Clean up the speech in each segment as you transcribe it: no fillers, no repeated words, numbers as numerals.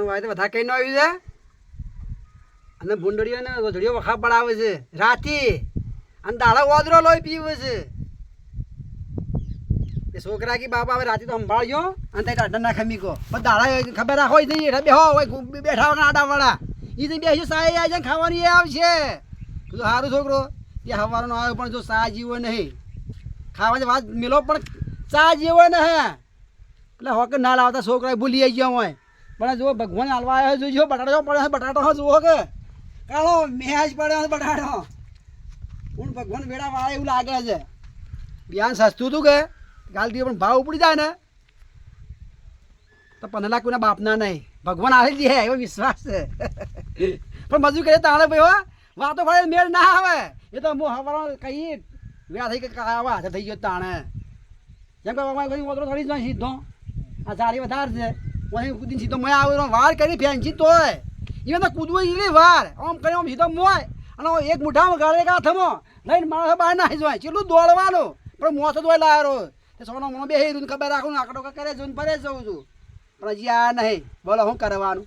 Y તો બધા કઈ ન આવ્યું છે અને ભૂંડડીઓ ને ગોધડીઓ વખા પડાવે છે રાતી અને દાડા વાદરો લોહી પીવે છે એ છોકરા કી બાપા હવે રાતે તો સંભાળજો અને ત્યાં દાડા ના ખમી કો પણ દાડા ખબર રાખો નહીં એટલે બેહો હોય બેઠા હોય આડા વાળા એ તો બેસી સાય આવી જાય ખાવાની એ આવશે કીધું સારું છોકરો ત્યાં હવારનો આવ્યો પણ જો ચા જીવો નહીં ખાવાની વાત મેલો પણ ચા જીવો ને હે એટલે હોકે ના લાવતા છોકરા ભૂલી આવી ગયા હોય પણ જો ભગવાન હાલવા આવ્યો જોઈજો બટાટો પડે બટાટો જુઓ કે કાળો મેચ પડ્યો બટાટો હું ભગવાન વેડા વાળા એવું લાગે છે બિયાન સસ્તું હતું કે ગાલ દીધું પણ ભાવ ઉપડી જાય ને તો 15 લાખ કોઈના બાપના નહીં ભગવાન આવી દે એવો વિશ્વાસ છે પણ મજૂર કરીએ તાણે ભાઈ વાતો ફળે મેળ ના આવે એ તો હું હવારો કહીએ વેળા થઈ કે આવા હાથે થઈ ગયો તાણે જેમ કે ઓતરો થોડી જ સીધો આ સારી વધારે છે ઓછી કૂદીને સીધો મેં આવ્યો વાર કરી ફેંચી તોય એ તો કૂદવું એટલી વાર આમ કરી આમ સીધો મોય અને એક મુઠામાં ગાળે એક હાથમાં લઈને માણસ બહાર નાખી જાય કેટલું દોડવાનું પણ મોસો દોડ લાવ્યો તે સોનો મોનો બે ખબર રાખું આકડો કરે જોઈને ફરે જઉં છું પણ હજી આ નહીં બોલો શું કરવાનું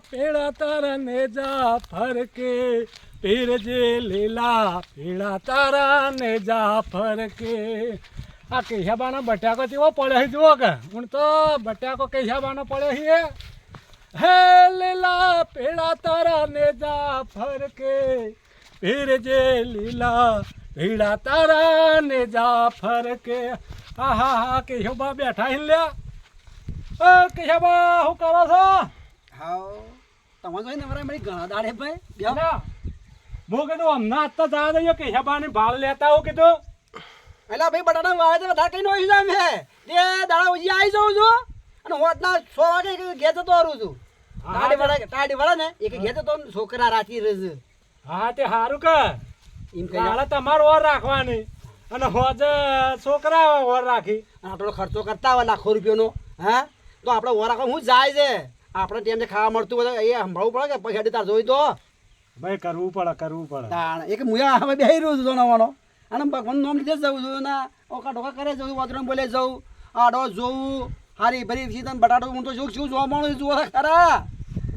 પેડા તારા ને જા ફરકે પીર જે લીલા પીડા તારા ને જા ફરકે આ કેશાબાનો બટાકો કેવો પડે જુઓ કે હું તો બટાકો કેશાબાનો પડે છે હે લીલા પીડા તારા ને જા ફરકે પીર જે લીલા પીડા તારા ને જા ફરકે હા હા હા કેશોબા બેઠા લ્યા કેશાબા શું કરો છો હા તમે જોઈને અમારા મારી ઘણા દાડે ભાઈ હું કીધું હમણાં આજ તો જવા દઈએ કેશાબાને ભાળ લેતા હું કીધું એટલે ભાઈ બટાટા વાવે તો બધા કઈ નોઈ જાય મેં તે દાડા ઉજી આવી જાઉં છું અને હોતના 6 વાગે ઘેર જતો રહું છું ટાડી વાળા ને એક ઘેર જતો છોકરા રાતી રહે હા તે સારું કે એમ કાલે તમારે ઓર રાખવાની અને હોજ છોકરા ઓર રાખી આટલો ખર્ચો કરતા હોય લાખો રૂપિયાનો હા તો આપણે ઓર રાખવા હું જાય છે આપણે ટાઈમે ખાવા મળતું હોય એ સંભાળવું પડે કે પૈસા તાર જોઈ તો ભાઈ કરવું પડે એક મુયા હવે બેસી રહ્યું છું જોનાવાનો અને ભગવાન નામ લીધે જ જવું છું ના ઓકા ઢોકા કરે જવું વાતરણ બોલે જવું આડો જોવું હારી ભરી સીધા બટાટો હું તો શું જોવા મળું જુઓ ખરા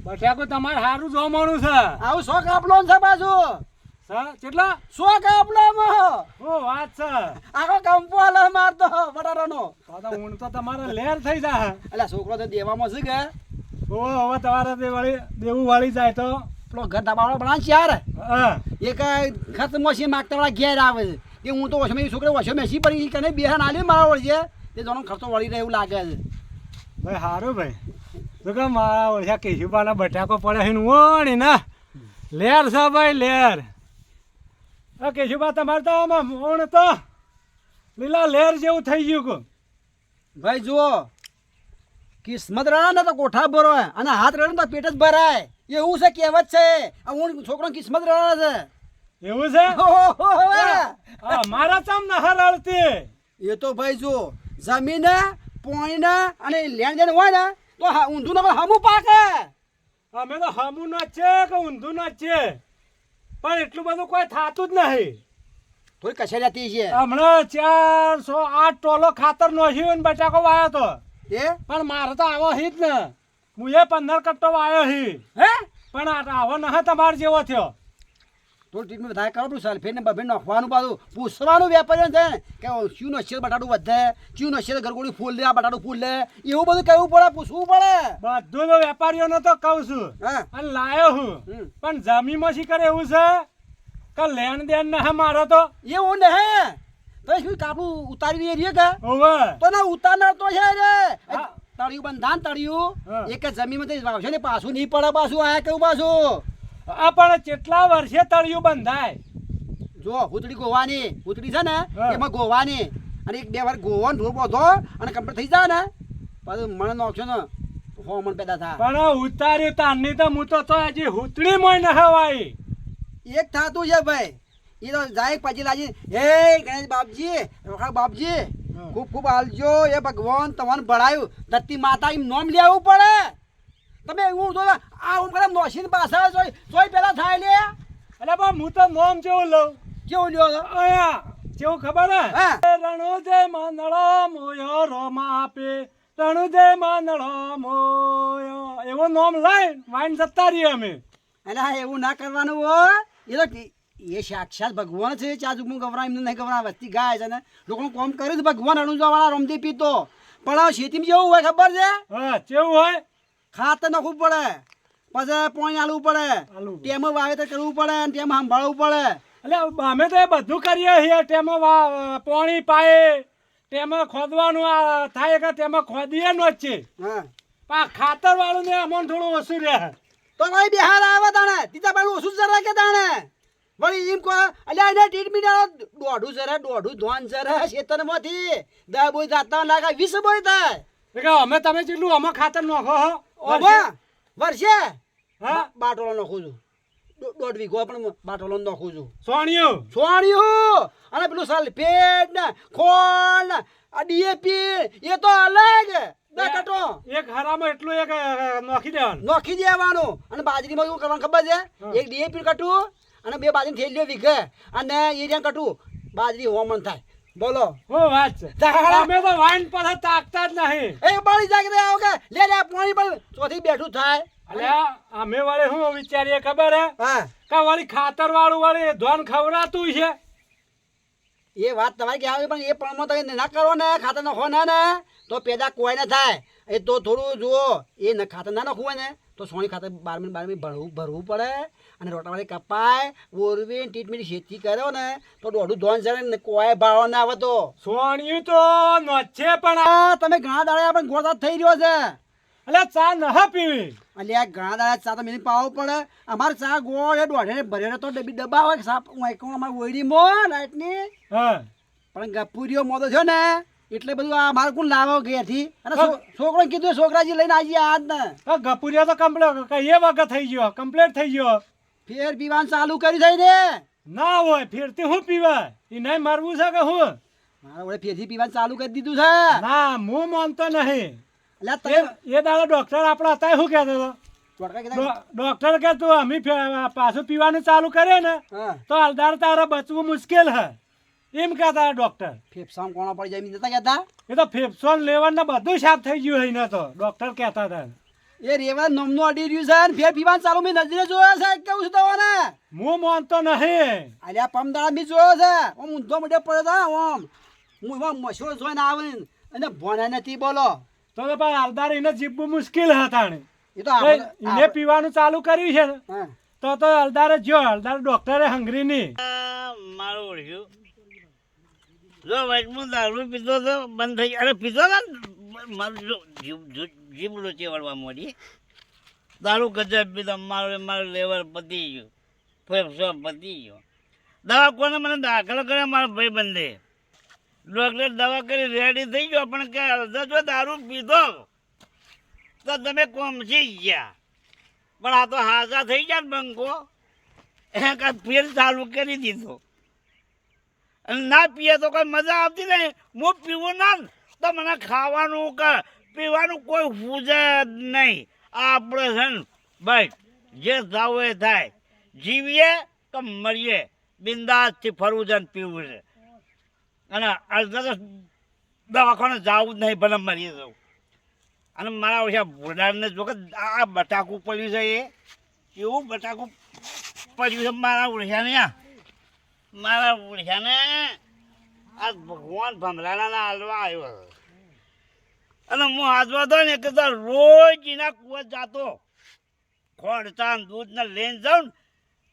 બટાકો તમારે સારું જોવાનું છે આવું શોખ આપલો છે પાછું કેટલા શોખ આપલો ઓ વાત છે આખો કંપો હાલે મારતો બટાટાનો ઊંડ તો તમારે લેર થઈ જાય એટલે છોકરો તો દેવામાં છે કે ઓ હવે તમારે દેવું વાળી જાય તો પેલો ઘર ધાબાવાળો બનાવે યાર હા એક ખત મશીન માગતા વાળા ઘેર આવે છે તે હું તો વશો છોકરો વશો મેસી પડી કે નહીં બેહાન આલી મારા વળશે તે જોનો ખર્ચો વળી રહે એવું લાગે છે ભાઈ સારું ભાઈ તો કે મારા ઓળખ્યા કેશુબાના બટાકો પડે છે ઓણી ના લેર છે ભાઈ લેર કેશુબા તમારે તો આમાં મોણ તો લીલા લેર જેવું થઈ ગયું કો ભાઈ જુઓ કિસ્મત રડે ને તો કોઠા ભરાય અને હાથ રડે ને તો પેટ જ ભરાય એવું છે કહેવત છે આ હું છોકરો કિસ્મત રડે છે એવું છે મારા ચમ ના હરળતી એ તો ભાઈ જો જમીન પોણી અને લેણ દેણ હોય ને તો ઊંધું ને હમું પાકે અમે તો હમું ન છે કે ઊંધું ન છે પણ એટલું બધું કોઈ થાતું જ નહીં થોડી કસેરાતી છે હમણાં 408 ટોલો ખાતર નોખ્યું ને બટાકો વાયો તો તે પણ મારે તો આવો હી જ ને હું એ 15 કટ્ટો વાયો હી હે પણ આવો ન તમારે જેવો થયો થોડું ટ્રીટમેન્ટ વધારે કરો સલ્ફેટ ને બફેટ નાખવાનું પાછું પૂછવાનું વેપારીઓ છે કે શું નશે બટાટું વધે શું નશે ગરગોડી ફૂલ લે આ બટાટું ફૂલ લે એવું બધું કહેવું પડે પૂછવું પડે બધું તો વેપારીઓને તો કહું છું અને લાયો હું પણ જમીનમાં શી કરે એવું છે કે લેણ દેણ ના મારો તો એવું ને હે તો શું કાપું ઉતારી દઈએ કે ઓવે તો ના ઉતારનાર તો છે રે તળિયું બંધાન તળિયું એક જમીનમાં વાવશે ને પાછું નહીં પડે પાછું આ કેવું પાછું આ પણ કેટલા વર્ષે તળિયું બંધાય જો હુતડી ગોવાની હુતડી છે ને એમાં ગોવાની અને 1-2 વાર ગોવાનો ઢોર બોધો અને કમ્પ્લીટ થઈ જાય ને પાછું મને નાખશો ને હોમન પેદા થાય પણ ઉતાર્યું તારની તો હું તો હજી હુતડી મોય ન હવાઈ એક થાતું છે ભાઈ એ તો જાય પછી લાજી હે ગણેશ બાપજી રોખા બાપજી ખૂબ ખૂબ આલજો એ ભગવાન તમને ભણાયું ધરતી માતા એમ નોમ લેવું પડે તમે એવું તો આ ઉમરે નોશીન પાછા જોઈ પેલા થાય લે એટલે પણ હું તો નોમ જેવું લઉં કેવું લ્યો અહીંયા કેવું ખબર હે રણો જે મંદળો મોયો રોમા આપે તણુજે માંદળો મોયો એવો નામ લઈ વાઈન જતા રહીએ અમે. અને હા એવું ના કરવાનું હોય એ તો એ સાક્ષાત ભગવાન છે ચા હું ગવરા એમને નહીં ગવરા વસ્તી ગાય છે ને લોકો કોમ કરે છે ભગવાન અણુજવાળા રમતી પીતો પણ હવે ખેતીમાં જેવું હોય ખબર છે હા કેવું હોય ખાતર નાખવું પડે પછી પાણી આલવું પડે તેમાં વાવેતર કરવું પડે અને તેમાં સંભાળવું પડે એટલે અમે તો એ બધું કરીએ છીએ તેમાં પાણી પાએ તેમાં ખોદવાનું આ થાય કે તેમાં ખોદીએ નો જ છે હા પણ ખાતર વાળું ને અમને થોડું ઓછું રહે. તો ભાઈ બિહાર આવે તાણે તીજા પાડું ઓછું જરા કે તાણે વળી એમ કહો એટલે એને ટ્રીટમેન્ટ દોઢું ધોન જરા ખેતરમાંથી 10 બોય જાતા લાગે 20 બોય થાય એટલે અમે તમે જેટલું અમે ખાતર નાખો હો ઓબા વર્ષે હા બાટોલો નાખું છું 1.5 વીઘો પણ બાટોલો નાખું છું સોણિયું સોણિયું અને પેલું સલ્ફેટ ને ખોળ ને આ ડીએપી એ તો અલગ દકટો એક હરામાં એટલું એક નાખી દેવાનું નાખી દેવાનું અને બાજરીમાં શું કરવાનું ખબર છે એક ડીએપી કટું અને 2 બાજરી થેલીઓ વીઘે અને એ જ્યાં કટું બાજરી હોમન થાય બોલો હું વાત છે અમે તો વાઈન પાસે તાકતા જ નહીં એ બાળી જાગે આવો કે લે લે પાણી પર ચોથી બેઠું થાય અલ્યા અમે વળી શું વિચારીએ ખબર હે હા કે વળી ખાતર વાળું વળી ધોન ખવડાતું છે. એ વાત તમારી કે આવે પણ એ પ્રમાણ તમે ના કરો ને ખાતર નાખો ના ને તો પેદા કોઈ ના થાય એ તો થોડું જુઓ એ ખાતર ના નાખવું હોય ને તો સોની ખાતર 12 ભરવું પડે અને રોટાવાળી કપાય ઓરવી ટ્રીટમેન્ટ ખેતી કર્યો ને તો દોઢું ધોન જરે ને કોઈ ભાવ ના આવે તો સોણિયું તો નોચે પણ આ તમે ઘણા દાડા પણ ગોળતા થઈ રહ્યો છે એટલે ચા ન પીવી એટલે આ ઘણા દાડા ચા તો મેં પાવો પડે અમારે ચા ગોળ એ દોઢે ભરેલો તો ડબ્બા હોય સાપ અમારે ઓયડી મો લાઈટની હા પણ ગપુરીઓ મોદો છે ને એટલે બધું આ મારે કોણ લાવો ઘેરથી અને છોકરો કીધું છોકરાજી લઈને આવી આજ ને ગપુરિયા તો કમ્પ્લેટ એ વખત થઈ ગયો કમ્પ્લેટ થઈ ગયો ફેર પીવાનું ચાલુ કરી થઈ ને ના હોય ફેરથી હું પીવાય એ નહીં મરવું છે કે હું મારા વડે ફેરથી પીવાનું ચાલુ કરી દીધું છે ના હું માનતો નહીં એટલે તમે એ દાડો ડોક્ટર આપણા હતા શું કહેતો હતો ચોટકા કીધા ડોક્ટર કે તું અમે પાછું પીવાનું ચાલુ કરે ને હા તો હલદાર તારે બચવું મુશ્કેલ હે એમ કહેતા ડોક્ટર. ફેફસામાં કોણા પડી જાય એમ નતા કહેતા એ તો ફેફસોન લેવન બધું સાફ થઈ ગયું હોય ને તો ડોક્ટર કહેતા હતા. એ રેવા નમનું અડી રહ્યું છે ને ફેર પીવાનું ચાલુ મેં નજરે જોયો છે કેવું છે દવાને હું માનતો નહીં અલ્યા પમદાડા બી જોયો છે ઓમ ઊંધો મોઢે પડ્યો હતો ઓમ હું એમાં મશહૂર જોઈને આવે અને ભણે નથી બોલો તો ભાઈ હલદાર એને જીવવું મુશ્કેલ હતા ને એ તો એને પીવાનું ચાલુ કર્યું છે ને હા તો હલદારે જો હલદાર ડોક્ટરે હંગરી નહીં મારું ઓળખ્યું જો વચમાં દારૂ પીતો તો બંધ થઈ અરે પીતો ને મારું જો જીભ લોચી વળવા માંડી દારૂ ગજબ પીતો મારું લેવર પતી ગયું ફેફસો પતી ગયો દવા કોને મને દાખલ કરે મારા ભાઈ બંધે ડૉક્ટર દવા કરી રેડી થઈ ગયો પણ કે અડધો જો દારૂ પીધો તો તમે કોમસી ગયા પણ આ તો હાજા થઈ ગયા ને બંકો એ કાંઈ ફેર ચાલુ કરી દીધો અને ના પીએ તો કોઈ મજા આવતી નહીં હું પીવું ના તો મને ખાવાનું કે પીવાનું કોઈ પૂજે જ નહીં આપણે છે ને ભાઈ જે થવું એ થાય જીવીએ કે મરીએ બિંદાસથી ફરવું છે ને પીવું છે અને અડધા તો દવાખાને જવું જ નહીં ભલે મરી જવું અને મારા ઓછા ભૂડાને જો કે આ બટાકું પડ્યું છે એ એવું બટાકું પડ્યું છે મારા ઓળખ્યાને મારા ઓળખ્યાને આ ભગવાન ભમરાના હાલવા આવ્યો અને હું હાથવા તો ને કે રોજ એના કુવા જાતો ખોડતા દૂધને લઈને જાઉં ને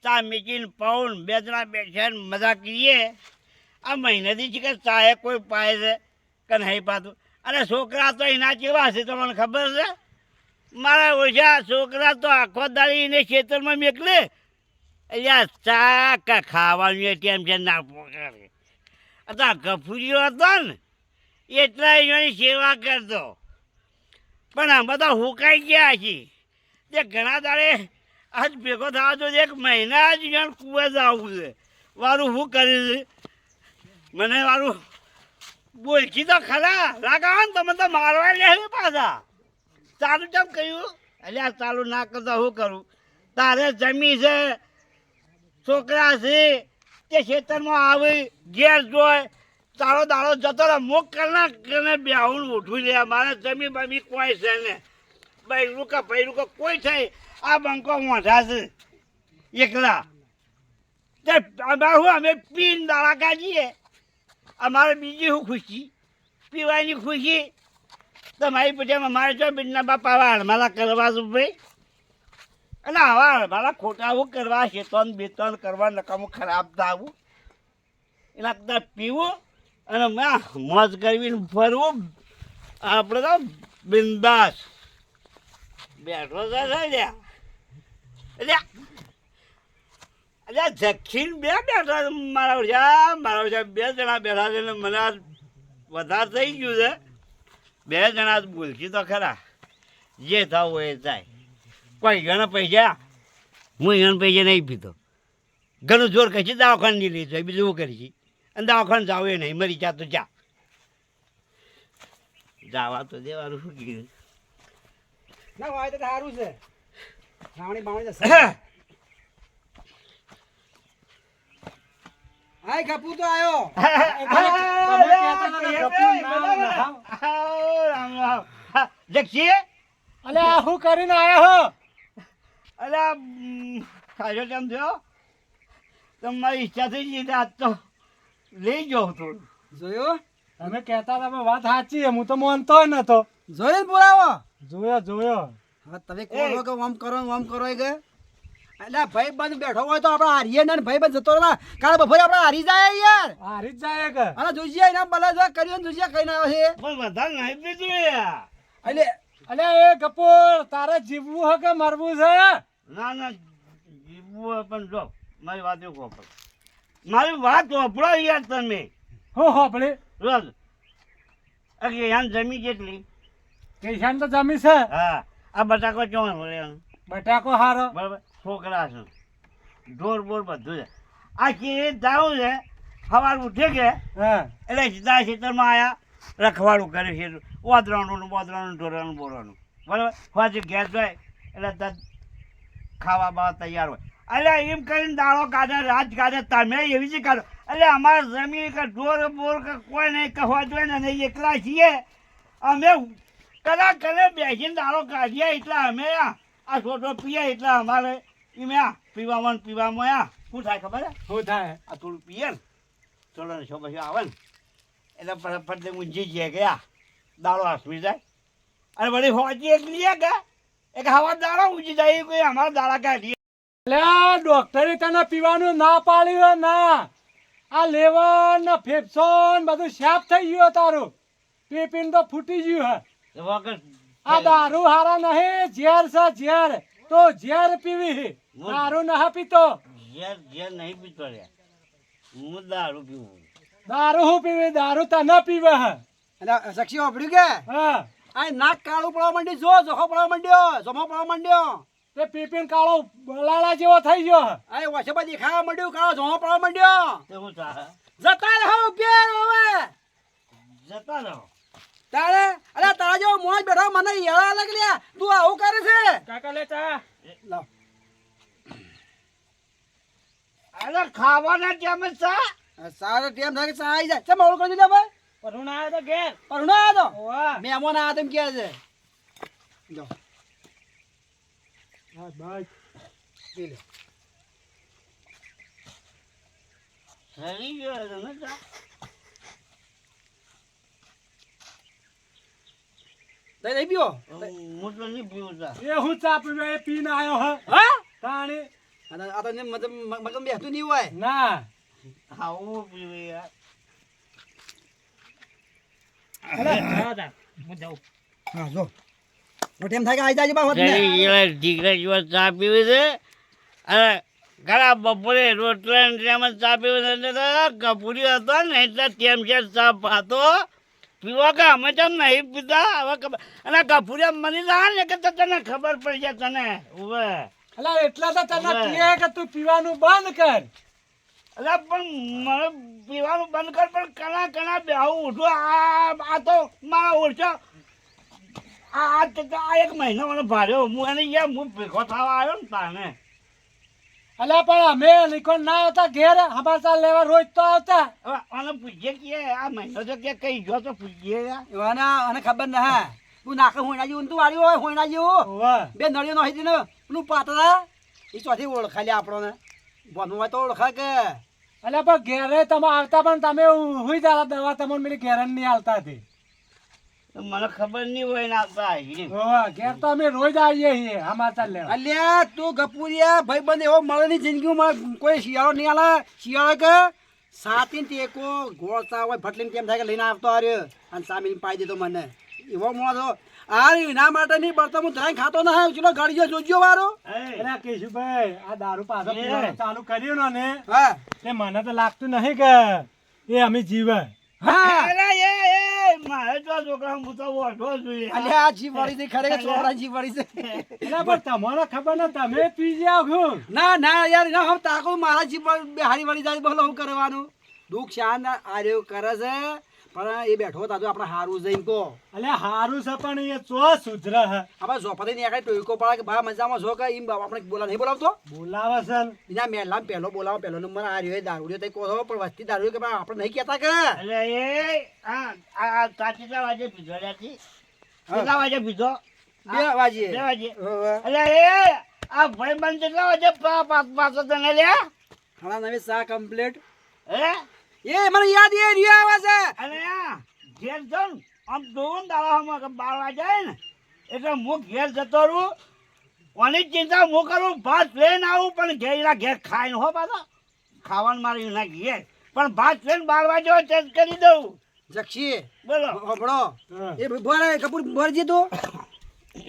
ચા મીકીને પાઉં બે જણા બેઠા મજા કરીએ આ મહિનાથી છે કે ચાહે કોઈ પાય છે કે નહીં પાતું અને છોકરા તો એના કેવા છે તમને ખબર છે મારા ઓછા છોકરા તો આખો દાડી એને ખેતરમાં મેકલે એટલે ચા કે ખાવાનું ટેમ છે ના પોકારે હતા ગફુરીઓ હતો ને એટલા એની સેવા કરતો પણ આ બધા હુકાઈ ગયા છે તે ઘણા દાડે આજ ભેગો થવા તો એક મહિના જ એને કુવે જ આવું છે વારું શું કર્યું છે મને વારું બોલકી તો ખરા લાગાવો ને તમે તો મારવા લે પાછા ચાલુ કેમ કહ્યું એટલે આ ચાલુ ના કરતા શું કરું તારે જમી છે છોકરા છે તે ખેતરમાં આવે ઘેર જોય તારો દાડો જતો રહે મોક કરના કને બેહું ઉઠું લે મારે જમી બમી કોઈ છે ને ભાઈ રૂકા કોઈ થાય આ બંકો મોઢા છે એકલા તે અમે પીને દાડા કાઢીએ અમારે બીજી શું ખુશી પીવાની ખુશી તમારી પછી અમારે જો બીજના બાપા આવા હળમાલા કરવા છું ભાઈ અને આવા હળમાલા ખોટા આવું કરવા શેતન બેતન કરવા નકામું ખરાબ થાવું એના કરતાં પીવું અને મોજ કરવી ફરવું આપણે તો બિંદાસ બેઠો છે એટલે જખીને બે બેઠા મારા ઓછા બે જણા બેઠા છે ને મને વધારે થઈ ગયું છે બે જણા બોલશી તો ખરા જે થવું એ થાય કોઈ ઘણા પૈસા હું ઘણા પૈસા નહીં પીતો ઘણું જોર કહી દવાખાને નહીં લઈ જાય બીજું કરી અને દવાખાને જાવ એ નહીં મરી જા તો જા જવા તો દેવાનું શું કીધું ના હોય તો સારું છે ખાવણી બાવણી જશે હાય કપૂર તો આવ્યો જક્ષી અલે આ શું કરીને આયા હો અલે ખાજો કેમ થયો તમારી ઈચ્છા થઈ ગઈ આજ તો લઈ જાઉં થોડું જોયો તમે કહેતા તમે વાત સાચી હું તો માનતો નતો જોયો ને પુરાવો જોયો હવે તમે કહો કે આમ કરો એ કે એટલે ભાઈ બંધ બેઠો હોય તો આપણે હારીએ ને ભાઈ બંધ જતો રહે કાલે બપોરે આપણે હારી જાય યાર હારી જ જાય કે અને જોજિયા એના બલા જો કર્યું જોજિયા કઈ ના આવે છે પણ વધારે નહીં પીધું યાર એટલે અલે એ કપૂર તારે જીવવું હે કે મરવું છે ના જીવવું પણ જો મારી વાત એવું કહો મારી વાત વાપરો યાર તમે હો આપણે રોજ અરે યાર જમી કેટલી કેશાન તો જમી છે હા આ બટાકો ચોણ મળે બટાકો હારો બરાબર છોકરા છે ઢોર બોર બધું છે આ કે જાવું છે સવાર ઉઠે કે હા એટલે સીધા ખેતરમાં આવ્યા રખવાડું કરે છે ઓદરાનું ઢોરાનું બોરાનું બરાબર પાછી ગેસ હોય એટલે તરત ખાવા બાવા તૈયાર હોય એટલે એમ કરીને દાળો કાઢે રાત કાઢે તમે એવી જ કાઢો એટલે અમારે જમીન કે ઢોર બોર કે કોઈ નહીં કહેવા જોઈએ ને નહીં એકલા છીએ અમે કલાક બેસીને દાળો કાઢીએ એટલે અમે આ છોટો પીએ એટલે અમારે એમ પીવામાં શું થાય ખબર છે શું થાય આ થોડું પીએ ને થોડો નશો પછી આવે ને એટલે ફટ ઊંઝી જાય ગયા દાળો હાસવી જાય અને વળી હોજી એકલી કે એક હવા દાળો ઊંચી જાય કોઈ અમારા દાળા કાઢીએ એટલે ડોક્ટરે તને પીવાનું ના પાડ્યું ના આ લેવર ને ફેફસો ને બધું સાફ થઈ ગયું તારું પીપીને તો ફૂટી ગયું હે વગર આ દારૂ હારા નહીં ઝેર છે ઝેર તો ઝેર પીવી દારૂ ના પીતો ઝેર નહીં પીતો રે હું દારૂ પીવું દારૂ હું પીવી દારૂ તને પીવે હે એટલે સક્ષી વાપર્યું કે હા આ નાક કાળું પડવા માંડી જોખો પડવા માંડ્યો જમો પડવા માંડ્યો તે પીપીને કાળો બલાડા જેવો થઈ ગયો હે આ વસેબા દેખાવા માંડ્યું કાળો જમો પડવા માંડ્યો તે હું ચાલે જતા રહો પેર હવે જતા રહો તારે અરે તારા જેવો મોજ બેઠો મને યાળા લાગલ્યા તું આવું કરે છે કાકા લે ચા લાવ અરે ખાવાના કેમ સા સારો ટાઈમ થાય કે ચા આવી જાય ચમ ઓળખો દીધા ભાઈ પરુણા આવ્યો તો ઘેર પરુણો આવ્યો તો વાહ મહેમાન આવ્યા તેમ કહે છે જો હા બાય પી લે સરી ગયો છે ને ચા દઈ પીવો હું તો નહીં પીવું ચા એ હું ચા પીવે એ પીને આવ્યો હે હા તાણી આ તો મતલબ બેસતું નહીં હોય ના આવું પીવું યાર હા જો ટાઈમ થાય કે આવી જાય બા દીકરા જેવા ચા પીવી છે અને ઘણા બપોરે રોટલા ને ચા પીવી છે એટલે કપૂરી હતો ને એટલે તેમ છે ચા પાતો પીવા કે અમે તેમ નહીં પીતા હવે ખબર અને કપૂરી મળી જાય ને કે તને ખબર પડી જાય તને ઉભે અલા એટલા તો તને કહે કે તું પીવાનું બંધ કર એટલે પણ મને પીવાનું બંધ કર પણ કણા બેહું ઉઠું આ તો મારા ઓછા આ એક મહિનો મને ભાર્યો હું એને યાર હું ભેગો થવા આવ્યો ને તાને અલ્યા પણ અમે નિકોન ના આવતા ઘેર સમાચાર લેવા રોજ તો આવતા. હવે આને પૂછીએ કે આ મહિનો તો કે કઈ ગયો તો પૂછીએ અને ખબર ના હે તું નાખે હોઈના જેવું તું વાળ્યું હોય હોઈના જેવું હોવે. બે નળીઓ નો હતી ને પેલું પાતળા એ ચોથી ઓળખા લે આપણને બનવું હોય તો ઓળખા કે અલ્યા પણ ઘેરે તમે આવતા પણ તમે હુઈ જતા દવા તમને પેલી ઘેર નહીં આવતા હતી. મને ખબર નહીં હોય ને આવતા આવી હોવે, ઘેર તો અમે રોજ આવીએ છીએ સમાચાર લેવા. અલ્યા તું ગપુરિયા ભાઈ બંધ એવો મળે ની જિંદગીમાં કોઈ શિયાળો નહીં આલે શિયાળો કે સાતી ટેકો ગોળતા હોય ફટલીને કેમ થાય કે લઈને આવતો આવ્યો અને સામે પાઈ દીધો મને એવો મોણો આ એના માટે નહીં બળતો હું ધરાઈ ખાતો ના ચલો ગાડીઓ જોજો વારો અલ્યા કેશુભાઈ આ દારૂ પાછો પીવાનું ચાલુ કર્યું ને હા તે મને તો લાગતું નહીં કે એ અમે જીવે. હા મારે તો છોકરા હું તો ઓઢો જોઈએ અલ્યા આ જીવ વાળી છે ખરેખર છોકરા જીવ વાળી છે અલ્યા પણ તમને ખબર ને તમે પી જાવ છું. ના ના યાર ના હું તાકો મારા જીવ હારી વાળી જાય બોલો હું કરવાનું દુઃખ શાન આર્યો કરે છે પણ એ બેઠો તા તો આપણે હારું જઈને કો અલ્યા હારું છે પણ એ ચો સુધર હે. આપણે ઝોપડી ને એકઈ ટોયકો પડે કે બા મજામાં છો કે એમ આપણે બોલા નહીં બોલાવતો બોલાવે છે ને. એના મેલામ પહેલો બોલાવો પહેલો નંબર આ રહ્યો દારૂડિયો તઈ કહો છો પણ વસ્તી દારૂ કે આપણે નહીં કહેતા કે એટલે એ આ કેટલા વાગે પીધો ત્યાંથી કેટલા વાગે પીધો 2 વાગે 2 વાગે હોવે. એટલે એ આ ભાઈ બંધ કેટલા વાગે પાછો તને લ્યા ખાણા નવી સા કમ્પ્લીટ હે એ મને યાદ એ રહ્યો આવે છે અને આ ઘેર જઉં ને, આમ જોઉં ને દાડામાં કે 12 વાગ્યા ને એટલે હું ઘેર જતો રહું કોની ચિંતા હું કરું ભાત લઈને આવું પણ ઘેર ઘેર ખાઈને હો પાછા ખાવાનું મારે એના ઘેર પણ ભાત લઈને 12 વાગ્યો ચેન્જ કરી દઉં જક્ષી બોલો હબળો હા. એ બોલે કપૂર ભરજી તું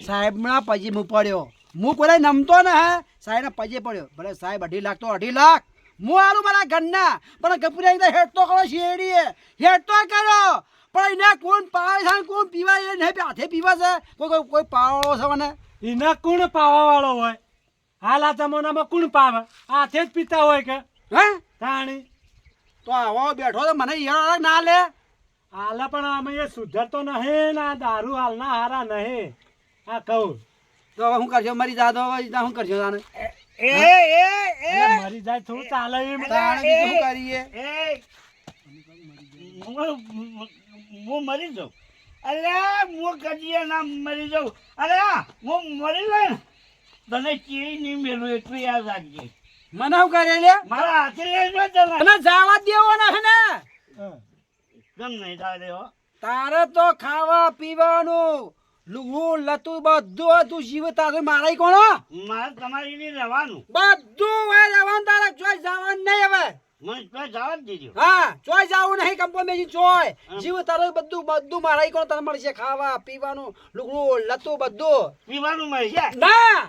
સાહેબ ના પજી હું પડ્યો હું કોઈ નમતો ને હે સાહેબ ના પજે પડ્યો ભલે સાહેબ 2.5 લાખ તો 2.5 લાખ હું આલું મારા ઘરના પણ કપૂર એકદમ હેડ તો કરો શેડીએ હેડ તો કરો પણ એને કોણ પાવે છે ને કોણ પીવા એ નહીં હાથે પીવા છે કોઈ પાવાળો છે મને એને કોણ પાવા વાળો હોય? હાલ આ જમાનામાં કોણ પાવે? હાથે જ પીતા હોય કે હે તાણી. તો આવો બેઠો તો મને યાર ના લે હાલ પણ અમે એ સુધરતો નહીં ને આ દારૂ હાલના હારા નહીં. આ કહું તો હવે શું કરશો મરી જા તો હવે શું કરશો તાને એટલે મરી જાય થોડું ચાલે એમ. તાણે બીજું શું કરીએ હું મરી જાઉં અરે હું કદીએ ના મરી જાઉં અરે હું મરી જાય ને તને ચીડી નહીં મેલું એટલું યાદ રાખજે મને શું કરે લે મારા હાથે લેજો તમે અને જાવા દેવો ના હે ને હા. કેમ નહીં થાય દેવો તારે તો ખાવા પીવાનું લુગડું લતું બધું હતું જીવ તારે મારા કોણ મારે તમારી નહીં રહેવાનું બધું હોય રહેવાનું તારે ચોય જવાનું નહીં હવે મને તો જવા જ દીધો હા ચોય જવું નહીં કંપો મેજી ચોય જીવ તારે બધું મારા કોણ તને મળશે ખાવા પીવાનું લુગડું લતું બધું પીવાનું મળશે ના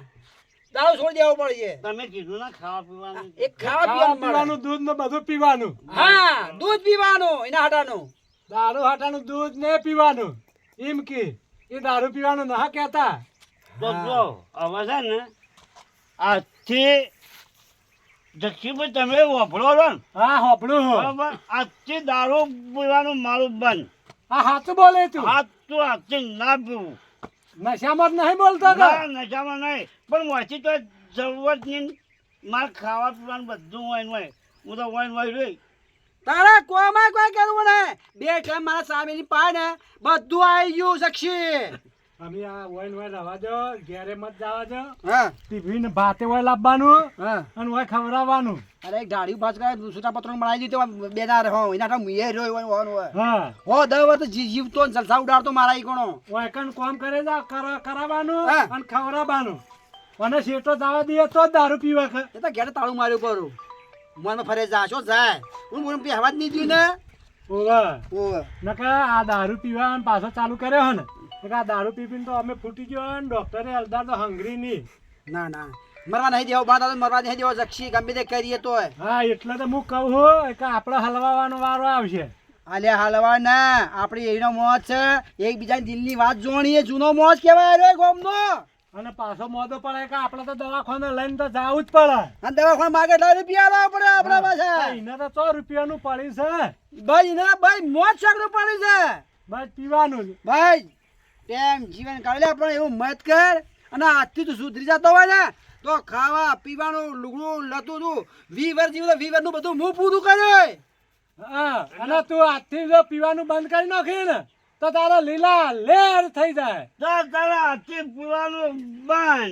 દારૂ છોડી દેવો પડશે તમે કીધું ના ખાવા પીવાનું એક ખાવા ખાવાનું પીવાનું પીવાનું દૂધ ને બધું પીવાનું. હા દૂધ પીવાનું એના હાટાનું દારૂ હાટાનું દૂધ ને પીવાનું એમ કે એ દારૂ પીવાનું ના કહેતા. તો જો હવે છે ને આજથી જક્ષીભાઈ તમે વાપરો છો ને હા હોપડું હો. બરાબર આજથી દારૂ પીવાનું મારું બંધ આ હાચું બોલે તું. આજથી ના પીવું નશામાં જ નહીં બોલતો કે? ના નશામાં નહીં પણ વાંચી તો જરૂરત નહીં મારે ખાવા પીવાનું બધું હોય ને હોય હું તો હોય ને હોય રહી તારે કોમાં કોઈ કરવું ને બે ટાઈમ મારા સામેની પાય ને બધું આવી ગયું સક્ષી અમે આ વોઈન વોઈન રવા દો ઘેરે મત જવા દો. હા ટિફિન ભાતે હોય લાવવાનું હા અને હોય ખવડાવવાનું. અરે એક દાઢી પાસ કરે છૂટા પત્રો બનાવી દીધો બે ના હો એના ઠા મુએ રહ્યો હોય હા હો દવ તો જીવતો ને જલસા ઉડાડતો મારા ઈ કોણો હોય કણ કામ કરે જા કરાવવાનું હા. અને ખવડાવવાનું અને શેઠો જવા દઈએ તો જ દારૂ પીવા કે. એ તો ઘેર તાળું માર્યું કરું મનમાં ફરે જા શું જાય હું બોલું પહેવા જ નહીં દીધું ને ઓવે ઓવે નકા આ દારૂ પીવા અને પાછો ચાલુ કર્યો હે ને નકા આ દારૂ પીપીને તો અમે ફૂટી ગયો ને ડોક્ટરે અલદાર તો હંગરી નહીં. ના ના મરવા નહીં દેવો બા તો મરવા નહીં દેવો જક્ષી ગમે તે કરીએ તોય હા એટલે તો હું કહું છું કે આપણે હલવાવાનો વારો આવશે. આલ્યા હાલવા ના આપણી એનો મોજ છે એકબીજાની દિલની વાત જોણીએ જૂનો મોજ કહેવાય રે ગોમનો અને પાછો મોદો પડે કે આપણે તો દવાખાને લઈને તો જવું જ પડે. અને દવાખાના માગે એટલા રૂપિયા લાવવા પડે આપણા પાસે એને તો 100 રૂપિયાનું પડ્યું છે ભાઈ એના ભાઈ મોજ શકનું પડ્યું છે બસ પીવાનું જ. ભાઈ ટેમ જીવન કાઢી લે પણ એવું મત કર અને આજથી તું સુધરી જતો હોય ને તો ખાવા પીવાનું લુગડું લતું તું વીવર જેવું વીવરનું બધું હું પૂરું કરે. હા અને તું આજથી જો પીવાનું બંધ કરી નાખી ને તો તારા લીલા લેર થઈ જાય. તારા હાથથી પીવાનું બંધ.